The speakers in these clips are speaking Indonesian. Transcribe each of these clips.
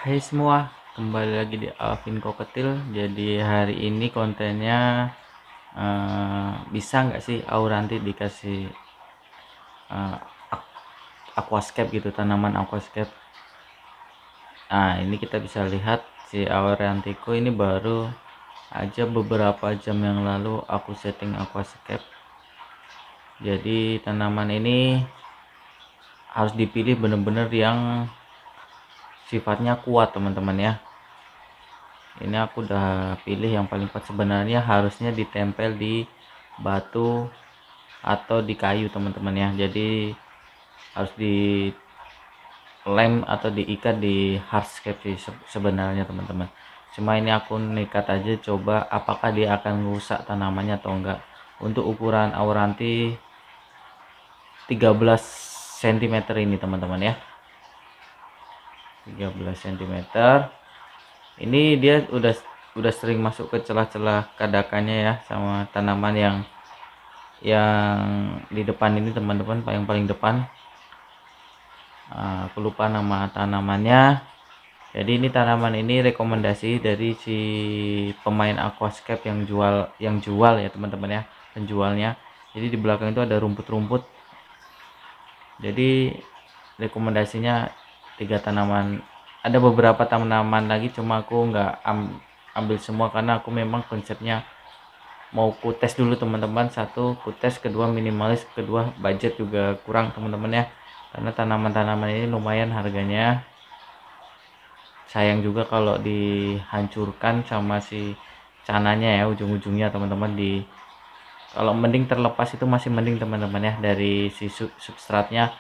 Hai semua, kembali lagi di Alvin Koketil. Jadi hari ini kontennya bisa nggak sih Auranti dikasih eh, aquascape gitu, tanaman aquascape. Nah ini kita bisa lihat si Aurantiku ini baru aja beberapa jam yang lalu aku setting aquascape. Jadi tanaman ini harus dipilih bener-bener yang sifatnya kuat teman-teman ya. Ini aku udah pilih yang paling kuat, sebenarnya harusnya ditempel di batu atau di kayu teman-teman ya. Jadi harus di lem atau diikat di hardscape sih sebenarnya teman-teman. Cuma ini aku nekat aja coba apakah dia akan rusak tanamannya atau enggak. Untuk ukuran Auranti 13 cm ini teman-teman ya, 13 cm. Ini dia udah sering masuk ke celah-celah kadakannya ya, sama tanaman yang di depan ini teman-teman, yang paling depan. Aku lupa nama tanamannya. Jadi ini tanaman ini rekomendasi dari si pemain aquascape yang jual ya teman-teman ya, penjualnya. Jadi di belakang itu ada rumput-rumput. Jadi rekomendasinya 3 tanaman. Ada beberapa tanaman lagi, cuma aku nggak ambil semua karena aku memang konsepnya mau ku tes dulu teman-teman. Satu, ku tes; kedua, minimalis; kedua, budget juga kurang teman-teman ya, karena tanaman-tanaman ini lumayan harganya. Sayang juga kalau dihancurkan sama si cananya ya, ujung-ujungnya teman-teman. Kalau mending terlepas itu masih mending teman-teman ya, dari si substratnya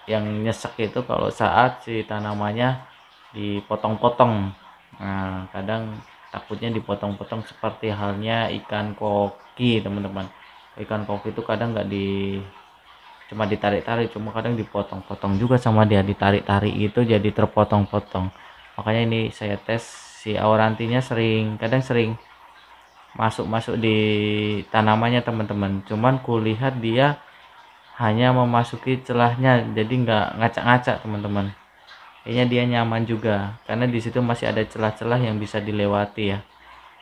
yang nyesek itu kalau saat si tanamannya dipotong-potong. Nah kadang takutnya dipotong-potong seperti halnya ikan koki teman-teman. Ikan koki itu kadang nggak cuma ditarik-tarik, cuma kadang dipotong-potong juga sama dia, ditarik-tarik gitu jadi terpotong-potong. Makanya ini saya tes si Aurantinya, kadang sering masuk-masuk di tanamannya teman-teman. Cuman kulihat dia hanya memasuki celahnya, jadi nggak ngacak-ngacak teman-teman. Kayaknya dia nyaman juga karena di situ masih ada celah-celah yang bisa dilewati ya.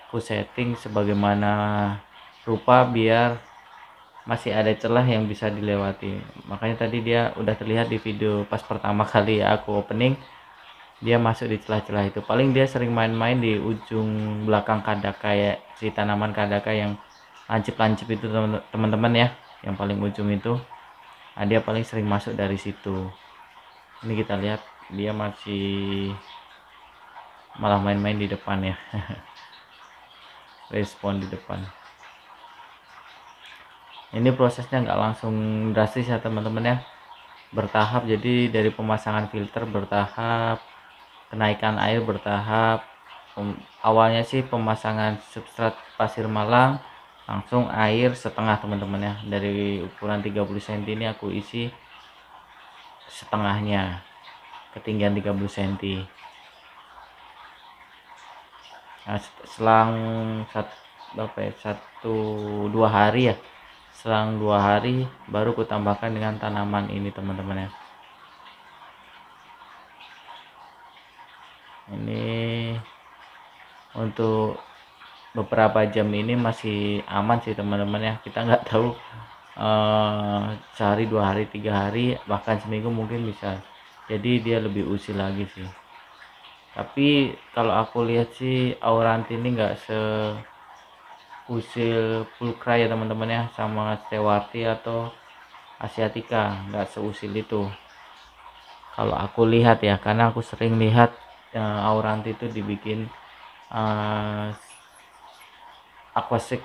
Aku setting sebagaimana rupa biar masih ada celah yang bisa dilewati. Makanya tadi dia udah terlihat di video pas pertama kali ya aku opening, dia masuk di celah-celah itu. Paling dia sering main-main di ujung belakang kadaka ya, si tanaman kadaka yang lancip-lancip itu teman-teman ya, yang paling ujung itu. Nah, dia paling sering masuk dari situ. Ini kita lihat dia masih malah main-main di depan ya. Respon di depan. Ini prosesnya nggak langsung drastis ya teman-teman ya, bertahap. Jadi dari pemasangan filter bertahap, kenaikan air bertahap. Awalnya sih pemasangan substrat pasir malang, langsung air setengah teman-teman ya. Dari ukuran 30 cm ini aku isi setengahnya, ketinggian 30 cm. Nah, selang satu dua hari ya, selang 2 hari baru ku tambahkan dengan tanaman ini teman-teman ya. Ini untuk beberapa jam ini masih aman sih teman-teman ya. Kita nggak tahu sehari, 2 hari, 3 hari, bahkan seminggu mungkin bisa jadi dia lebih usil lagi sih. Tapi kalau aku lihat sih Auranti ini nggak seusil pulcra ya teman-teman ya, sama stewarti atau asiatica, nggak seusil itu kalau aku lihat ya, karena aku sering lihat Auranti itu dibikin aquascape,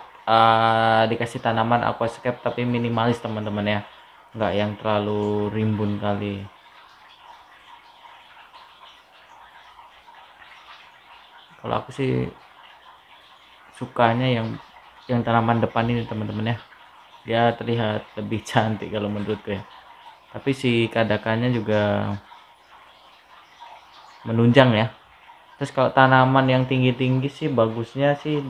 dikasih tanaman aquascape tapi minimalis teman-teman ya, nggak yang terlalu rimbun kali. Kalau aku sih sukanya yang tanaman depan ini teman-teman ya, dia terlihat lebih cantik kalau menurutku ya. Tapi si kadakannya juga menunjang ya. Terus kalau tanaman yang tinggi-tinggi sih bagusnya sih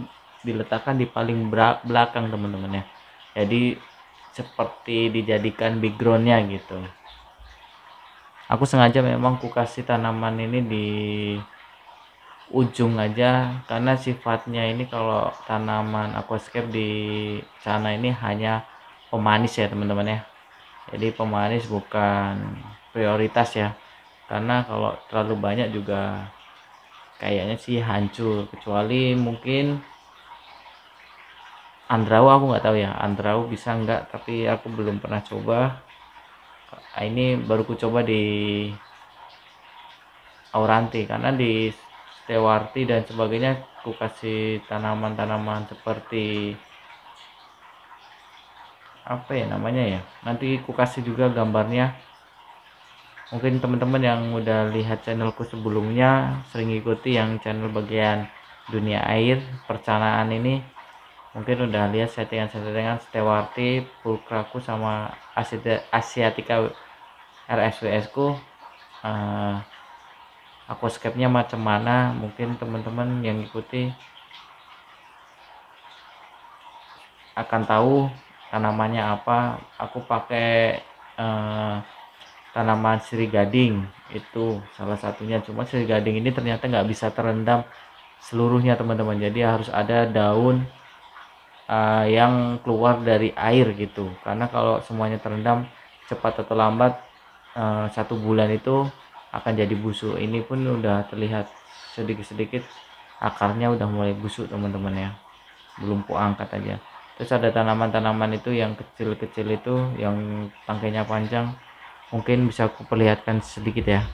diletakkan di paling belakang teman-teman ya, jadi seperti dijadikan backgroundnya gitu. Aku sengaja memang ku kasih tanaman ini di ujung aja karena sifatnya ini kalau tanaman aquascape di sana ini hanya pemanis ya teman-teman ya. Jadi pemanis bukan prioritas ya, karena kalau terlalu banyak juga kayaknya sih hancur, kecuali mungkin andrau. Aku nggak tahu ya andrau bisa nggak, tapi aku belum pernah coba. Ini baru ku coba di auranti, karena di stewarti dan sebagainya ku kasih tanaman-tanaman seperti apa ya namanya ya, nanti ku kasih juga gambarnya. Mungkin teman-teman yang udah lihat channelku sebelumnya, sering ikuti yang channel bagian dunia air percanaan ini, mungkin udah lihat settingan-settingan stewarti, pulkraku sama asiatica rsws ku. Aquascape-nya macam mana, mungkin teman-teman yang ikuti akan tahu tanamannya apa. Aku pakai tanaman sirih gading, itu salah satunya. Cuma sirih gading ini ternyata nggak bisa terendam seluruhnya teman-teman, jadi harus ada daun yang keluar dari air gitu, karena kalau semuanya terendam cepat atau lambat 1 bulan itu akan jadi busuk. Ini pun udah terlihat sedikit-sedikit akarnya udah mulai busuk teman-teman ya, belum ku angkat aja. Terus ada tanaman-tanaman itu yang kecil-kecil itu yang tangkainya panjang, mungkin bisa aku perlihatkan sedikit ya.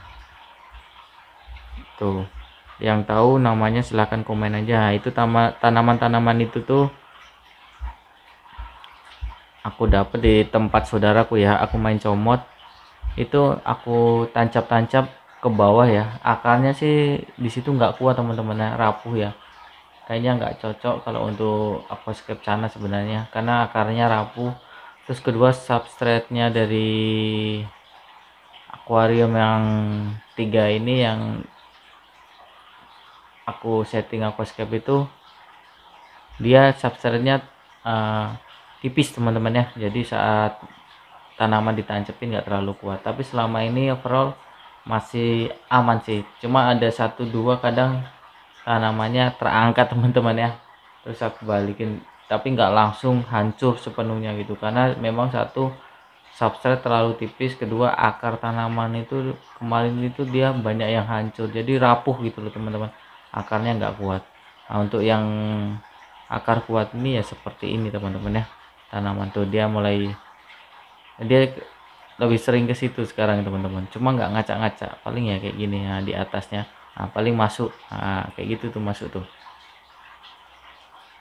Tuh, yang tahu namanya silahkan komen aja. Itu tanaman-tanaman itu tuh aku dapat di tempat saudaraku ya. Aku main comot, itu aku tancap-tancap ke bawah ya. Akarnya sih di situ nggak kuat teman-teman ya, rapuh ya. Kayaknya nggak cocok kalau untuk aquascape sana sebenarnya, karena akarnya rapuh. Terus kedua, substrate-nya dari akuarium yang 3 ini yang aku setting aquascape itu, dia substrate-nya tipis teman-teman ya. Jadi saat tanaman ditancepin nggak terlalu kuat, tapi selama ini overall masih aman sih. Cuma ada 1-2 kadang tanamannya terangkat teman-teman ya, terus aku balikin, tapi nggak langsung hancur sepenuhnya gitu, karena memang satu, substrate terlalu tipis, kedua akar tanaman itu kemarin itu dia banyak yang hancur, jadi rapuh gitu loh teman-teman, akarnya nggak kuat. Nah, untuk yang akar kuat ini ya seperti ini teman-teman ya, tanaman tuh dia lebih sering ke situ sekarang teman-teman, cuma nggak ngacak-ngacak, paling ya kayak gini ya di atasnya. Nah, paling masuk, nah, kayak gitu tuh masuk tuh,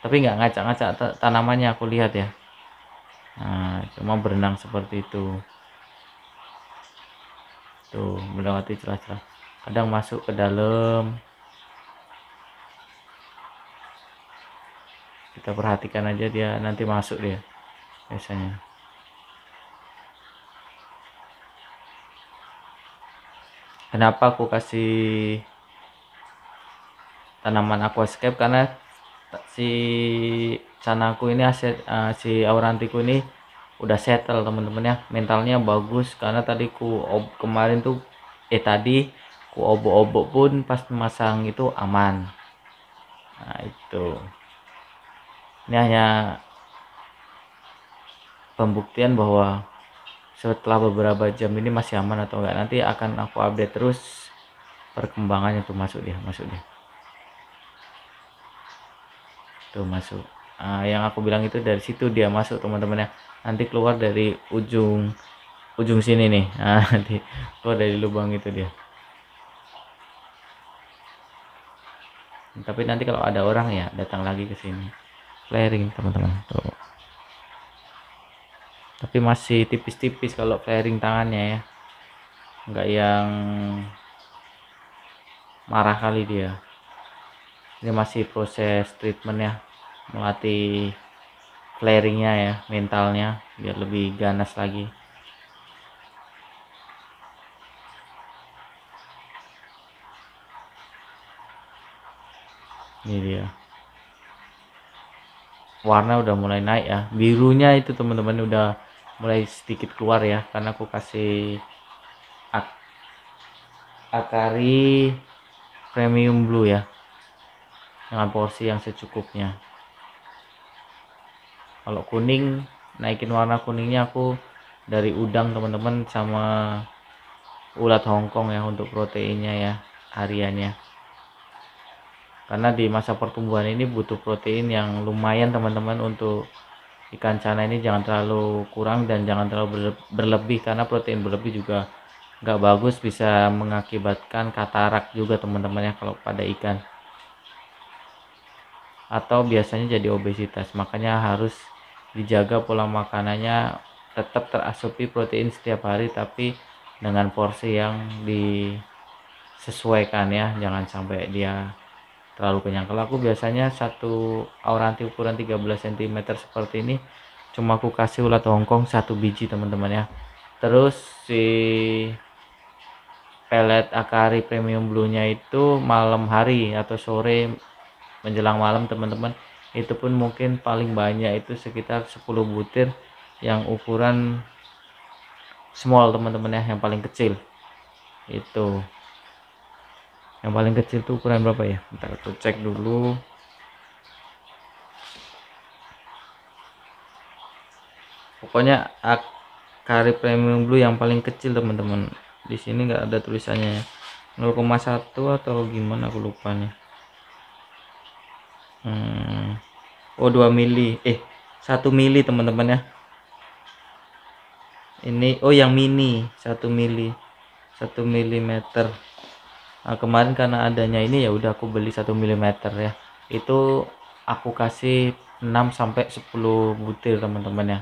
tapi nggak ngacak-ngacak tanamannya aku lihat ya. Nah, cuma berenang seperti itu tuh, melewati celah-celah, kadang masuk ke dalam. Kita perhatikan aja, dia nanti masuk dia biasanya. Kenapa aku kasih tanaman aquascape, karena si canaku ini si aurantiku ini udah settle teman-teman ya, mentalnya bagus, karena tadi kemarin tuh tadi ku obok-obok pun pas masang itu aman. Nah itu, ini hanya pembuktian bahwa setelah beberapa jam ini masih aman atau enggak. Nanti akan aku update terus perkembangannya. Tuh masuk dia tuh masuk. Yang aku bilang itu dari situ dia masuk teman-teman ya, nanti keluar dari ujung sini nih. Nanti keluar dari lubang itu dia. Tapi nanti kalau ada orang ya datang lagi ke sini. Flaring teman-teman tuh, tapi masih tipis-tipis kalau flaring tangannya ya, enggak yang marah kali dia. Ini masih proses treatment ya, melatih flaringnya ya, mentalnya biar lebih ganas lagi. Ini dia, warna udah mulai naik ya, birunya itu teman-teman udah mulai sedikit keluar ya, karena aku kasih Akari Premium Blue ya, dengan porsi yang secukupnya. Kalau kuning, naikin warna kuningnya aku dari udang teman-teman, sama ulat Hongkong ya untuk proteinnya ya, hariannya. Karena di masa pertumbuhan ini butuh protein yang lumayan teman-teman. Untuk ikan cana ini jangan terlalu kurang dan jangan terlalu berlebih, karena protein berlebih juga nggak bagus, bisa mengakibatkan katarak juga teman-teman ya kalau pada ikan, atau biasanya jadi obesitas. Makanya harus dijaga pola makanannya, tetap terasupi protein setiap hari tapi dengan porsi yang disesuaikan ya, jangan sampai dia terlalu kenyang. Kalau aku biasanya satu auranti ukuran 13 cm seperti ini cuma aku kasih ulat Hongkong 1 biji teman-teman ya. Terus si pelet Akari Premium Blue nya itu malam hari atau sore menjelang malam teman-teman, itu pun mungkin paling banyak itu sekitar 10 butir yang ukuran small teman-teman ya, yang paling kecil. Itu yang paling kecil tuh ukuran berapa ya, bentar aku cek dulu. Pokoknya Akari Premium Blue yang paling kecil teman-teman, di sini nggak ada tulisannya ya, 0,1 atau gimana aku lupa nih. Oh 2 mili 1 mili teman-teman ya. Ini oh yang mini 1 mili 1 milimeter. Nah, kemarin karena adanya ini ya udah aku beli 1 milimeter ya. Itu aku kasih 6 sampai 10 butir teman-teman ya.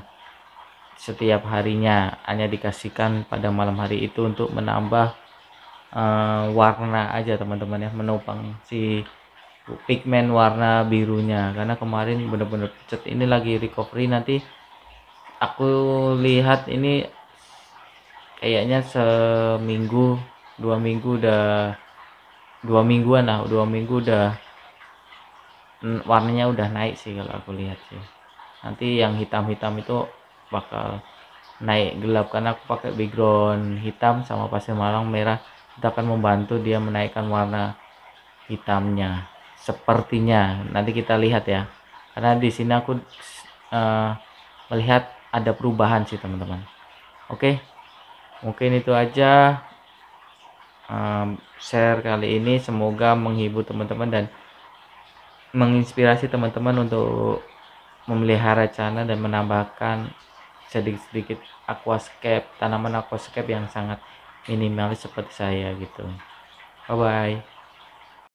Setiap harinya, hanya dikasihkan pada malam hari itu untuk menambah warna aja teman-teman ya, menopang si pigmen warna birunya. Karena kemarin bener-bener pucet, ini lagi recovery. Nanti aku lihat ini kayaknya seminggu 2 minggu udah 2 mingguan lah, 2 minggu udah warnanya udah naik sih kalau aku lihat sih. Nanti yang hitam-hitam itu bakal naik gelap karena aku pakai background hitam sama pasir malang merah. Itu akan membantu dia menaikkan warna hitamnya sepertinya. Nanti kita lihat ya, karena di sini aku melihat ada perubahan sih teman-teman. Oke, mungkin itu aja share kali ini, semoga menghibur teman-teman dan menginspirasi teman-teman untuk memelihara cana dan menambahkan sedikit-sedikit aquascape, tanaman aquascape yang sangat minimalis seperti saya gitu. Bye bye.